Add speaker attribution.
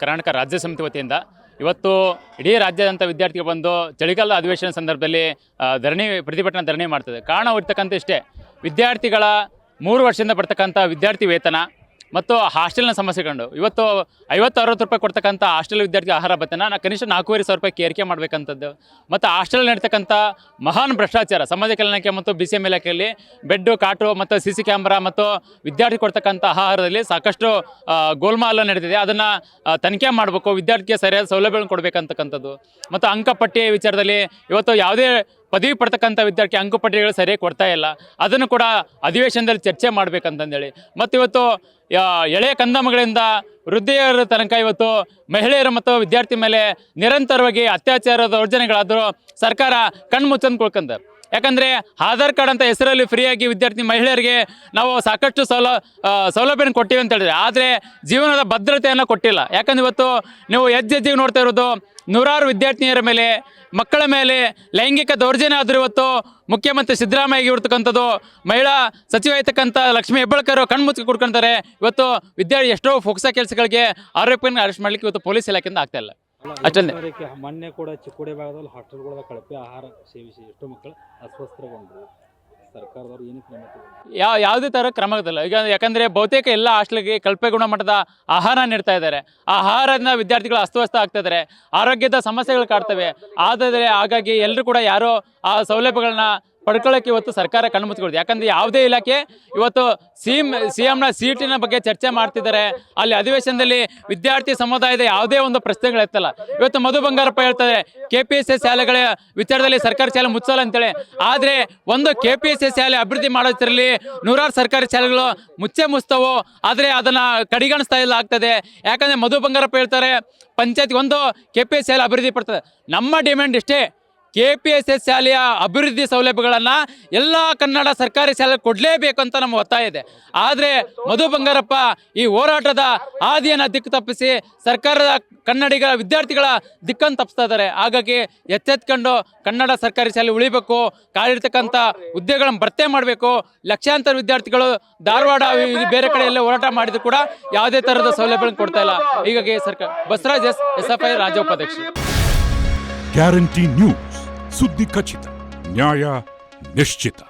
Speaker 1: ಕರ್ನಾಟಕ ರಾಜ್ಯ ಸಮಿತಿ ವತಿಯಿಂದ ಇವತ್ತು ಇಡೀ ರಾಜ್ಯಾದ್ಯಂತ ವಿದ್ಯಾರ್ಥಿಗಳು ಬಂದು ಚಳಿಗಾಲ ಅಧಿವೇಶನ ಸಂದರ್ಭದಲ್ಲಿ ಪ್ರತಿಭಟನಾ ಧರಣಿ ಮಾಡ್ತದೆ. ಕಾರಣವಿರ್ತಕ್ಕಂಥ ಇಷ್ಟೇ, ವಿದ್ಯಾರ್ಥಿಗಳ 3 ವರ್ಷದಿಂದ ಬರ್ತಕ್ಕಂಥ ವಿದ್ಯಾರ್ಥಿ ವೇತನ ಮತ್ತು ಹಾಸ್ಟೆಲ್ನ ಸಮಸ್ಯೆಗಳು. ಇವತ್ತು 50-60 ರೂಪಾಯಿ ಕೊಡ್ತಕ್ಕಂಥ ಹಾಸ್ಟೆಲ್ ವಿದ್ಯಾರ್ಥಿ ಆಹಾರ ಭತ್ಯೆನ ಕನಿಷ್ಠ 4,500 ರೂಪಾಯಿ ಏರಿಕೆ ಮಾಡಬೇಕಂಥದ್ದು. ಮತ್ತು ಹಾಸ್ಟೆಲ್ ನಡೀತಕ್ಕಂಥ ಮಹಾನ್ ಭ್ರಷ್ಟಾಚಾರ, ಸಮಾಜ ಕಲ್ಯಾಣಕ್ಕೆ ಮತ್ತು BCM ಇಲಾಖೆಯಲ್ಲಿ ಬೆಡ್ಡು, ಕಾಟು ಮತ್ತು CC ಕ್ಯಾಮ್ರಾ ಮತ್ತು ವಿದ್ಯಾರ್ಥಿ ಕೊಡ್ತಕ್ಕಂಥ ಆಹಾರದಲ್ಲಿ ಸಾಕಷ್ಟು ಗೋಲ್ಮಾಲ ನಡೆದಿದೆ. ಅದನ್ನು ತನಿಖೆ ಮಾಡಬೇಕು, ವಿದ್ಯಾರ್ಥಿಗೆ ಸರಿಯಾದ ಸೌಲಭ್ಯಗಳನ್ನು ಕೊಡಬೇಕಂತಕ್ಕಂಥದ್ದು. ಮತ್ತು ಅಂಕಪಟ್ಟಿ ವಿಚಾರದಲ್ಲಿ ಇವತ್ತು ಯಾವುದೇ ಪದವಿ ಪಡ್ತಕ್ಕಂಥ ವಿದ್ಯಾರ್ಥಿ ಅಂಕಪಟ್ಟಿಗಳು ಸರಿಯಾಗಿ ಕೊಡ್ತಾ ಇಲ್ಲ, ಅದನ್ನು ಕೂಡ ಅಧಿವೇಶನದಲ್ಲಿ ಚರ್ಚೆ ಮಾಡಬೇಕಂತಂದೇಳಿ. ಮತ್ತು ಇವತ್ತು ಎಳೆಯ ಕಂದಮ್ಮಗಳಿಂದ ವೃದ್ಧೆಯರ ತನಕ ಇವತ್ತು ಮಹಿಳೆಯರು ಮತ್ತು ವಿದ್ಯಾರ್ಥಿ ಮೇಲೆ ನಿರಂತರವಾಗಿ ಅತ್ಯಾಚಾರ ದೌರ್ಜನ್ಯಗಳಾದರೂ ಸರ್ಕಾರ ಕಣ್ಣು ಮುಚ್ಚಂದು ಕೊಳ್ಕೊಂತಾರೆ. ಯಾಕಂದರೆ ಆಧಾರ್ ಕಾರ್ಡ್ ಅಂತ ಹೆಸರಲ್ಲಿ ಫ್ರೀಯಾಗಿ ವಿದ್ಯಾರ್ಥಿ ಮಹಿಳೆಯರಿಗೆ ನಾವು ಸಾಕಷ್ಟು ಸೌಲಭ್ಯನ ಕೊಟ್ಟಿವಿ ಅಂತ ಹೇಳಿದ್ರೆ, ಆದರೆ ಜೀವನದ ಭದ್ರತೆಯನ್ನು ಕೊಟ್ಟಿಲ್ಲ. ಯಾಕಂದ್ರೆ ಇವತ್ತು ನೀವು ಹೆಜ್ಜೆಜ್ಜೆಗೆ ನೋಡ್ತಾ ಇರೋದು ನೂರಾರು ವಿದ್ಯಾರ್ಥಿನಿಯರ ಮೇಲೆ, ಮಕ್ಕಳ ಮೇಲೆ ಲೈಂಗಿಕ ದೌರ್ಜನ್ಯ ಆದರೂ ಇವತ್ತು ಮುಖ್ಯಮಂತ್ರಿ ಸಿದ್ದರಾಮಯ್ಯ ಇರ್ತಕ್ಕಂಥದ್ದು, ಮಹಿಳಾ ಸಚಿವ ಇರ್ತಕ್ಕಂಥ ಲಕ್ಷ್ಮೀ ಹೆಬ್ಬಾಳ್ಕರ್ ಕಣ್ಮುಚ್ಚಿ ಕೊಡ್ಕೊಳ್ತಾರೆ. ಇವತ್ತು ವಿದ್ಯಾರ್ಥಿ ಎಷ್ಟೋ ಫೋಕ್ಸಾ ಕೆಲಸಗಳಿಗೆ ಆರೋಪಿಯನ್ನು ಅರೆಸ್ಟ್ ಮಾಡಲಿಕ್ಕೆ ಇವತ್ತು ಪೊಲೀಸ್ ಇಲಾಖೆಯಿಂದ ಆಗ್ತಾ ಇಲ್ಲ. ಅಷ್ಟೊಂದೇ
Speaker 2: ಮೊನ್ನೆ ಕೂಡ ಚಿಕ್ಕೋಡಿ ಭಾಗದಲ್ಲಿ ಹಾಸ್ಟೆಲ್ಗಳ ಕಳಪೆ ಆಹಾರ ಸೇವಿಸಿ ಎಷ್ಟೋ ಮಕ್ಕಳು ಅಸ್ವಸ್ಥಗೊಂಡ್ರು. ಸರ್ಕಾರದವರು ಏನು ಕ್ರಮ
Speaker 1: ಯಾವುದೇ ಥರ ಕ್ರಮವಿಲ್ಲ ಈಗ. ಯಾಕಂದರೆ ಬಹುತೇಕ ಎಲ್ಲ ಹಾಸ್ಟೆಲ್ಗೆ ಕಳಪೆ ಗುಣಮಟ್ಟದ ಆಹಾರ ನೀಡ್ತಾ ಇದ್ದಾರೆ. ಆ ಆಹಾರದಿಂದ ವಿದ್ಯಾರ್ಥಿಗಳು ಅಸ್ತವ್ಯಸ್ತ ಆಗ್ತಾ ಇದ್ದಾರೆ, ಆರೋಗ್ಯದ ಸಮಸ್ಯೆಗಳು ಕಾಡ್ತವೆ. ಆದರೆ ಹಾಗಾಗಿ ಎಲ್ಲರೂ ಕೂಡ ಯಾರೋ ಆ ಸೌಲಭ್ಯಗಳನ್ನ ಪಡ್ಕೊಳ್ಳೋಕ್ಕೆ ಇವತ್ತು ಸರ್ಕಾರ ಕಣ್ಣು ಮುಚ್ಚಿಕೊಡ್ತು. ಯಾಕಂದರೆ ಯಾವುದೇ ಇಲಾಖೆ ಇವತ್ತು CMನ ಸೀಟಿನ ಬಗ್ಗೆ ಚರ್ಚೆ ಮಾಡ್ತಿದ್ದಾರೆ. ಅಲ್ಲಿ ಅಧಿವೇಶನದಲ್ಲಿ ವಿದ್ಯಾರ್ಥಿ ಸಮುದಾಯದ ಯಾವುದೇ ಒಂದು ಪ್ರಶ್ನೆಗಳು ಎತ್ತಲ್ಲ. ಇವತ್ತು ಮಧು ಬಂಗಾರಪ್ಪ ಹೇಳ್ತಾರೆ KPSS ಶಾಲೆಗಳ ವಿಚಾರದಲ್ಲಿ ಸರ್ಕಾರಿ ಶಾಲೆ ಮುಚ್ಚಲ್ಲ ಅಂತೇಳಿ. ಆದರೆ ಒಂದು KPSS ಶಾಲೆ ಅಭಿವೃದ್ಧಿ ಮಾಡೋದ್ರಲ್ಲಿ ನೂರಾರು ಸರ್ಕಾರಿ ಶಾಲೆಗಳು ಮುಚ್ಚತಾವೋ, ಆದರೆ ಅದನ್ನು ಕಡಿಗಣಿಸ್ತಾ ಇಲ್ಲ ಆಗ್ತದೆ. ಯಾಕಂದರೆ ಮಧು ಬಂಗಾರಪ್ಪ ಹೇಳ್ತಾರೆ ಪಂಚಾಯತ್ ಒಂದು KPSS ಶಾಲೆ ಅಭಿವೃದ್ಧಿ ಪಡ್ತದೆ. ನಮ್ಮ ಡಿಮ್ಯಾಂಡ್ ಇಷ್ಟೇ, KPSS ಶಾಲೆಯ ಅಭಿವೃದ್ಧಿ ಸೌಲಭ್ಯಗಳನ್ನು ಎಲ್ಲ ಕನ್ನಡ ಸರ್ಕಾರಿ ಶಾಲೆ ಕೊಡಲೇಬೇಕು ಅಂತ ನಮ್ಮ ಒತ್ತಾಯ ಇದೆ. ಆದರೆ ಮಧು ಬಂಗಾರಪ್ಪ ಈ ಹೋರಾಟದ ಹಾದಿಯನ್ನು ದಿಕ್ಕು ತಪ್ಪಿಸಿ ಸರ್ಕಾರದ ಕನ್ನಡಿಗರ ವಿದ್ಯಾರ್ಥಿಗಳ ದಿಕ್ಕನ್ನು ತಪ್ಪಿಸ್ತಾ ಇದ್ದಾರೆ. ಹಾಗಾಗಿ ಎಚ್ಚೆತ್ಕೊಂಡು ಕನ್ನಡ ಸರ್ಕಾರಿ ಶಾಲೆ ಉಳಿಬೇಕು, ಕಾಲಿರ್ತಕ್ಕಂಥ ಹುದ್ದೆಗಳನ್ನು ಭರ್ತಿ ಮಾಡಬೇಕು. ಲಕ್ಷಾಂತರ ವಿದ್ಯಾರ್ಥಿಗಳು ಧಾರವಾಡ ಬೇರೆ ಕಡೆಯಲ್ಲೇ ಹೋರಾಟ ಮಾಡಿದ್ರು ಕೂಡ ಯಾವುದೇ ಥರದ ಸೌಲಭ್ಯಗಳನ್ನು ಕೊಡ್ತಾ ಇಲ್ಲ. ಹೀಗಾಗಿ ಸರ್ಕಾರ ಬಸವರಾಜ್ SFI ರಾಜ್ಯ ಉಪಾಧ್ಯಕ್ಷ.
Speaker 3: ಗ್ಯಾರಂಟಿ ನ್ಯೂಸ್, ಸುದ್ದಿ ಖಚಿತ, ನ್ಯಾಯ ನಿಶ್ಚಿತ.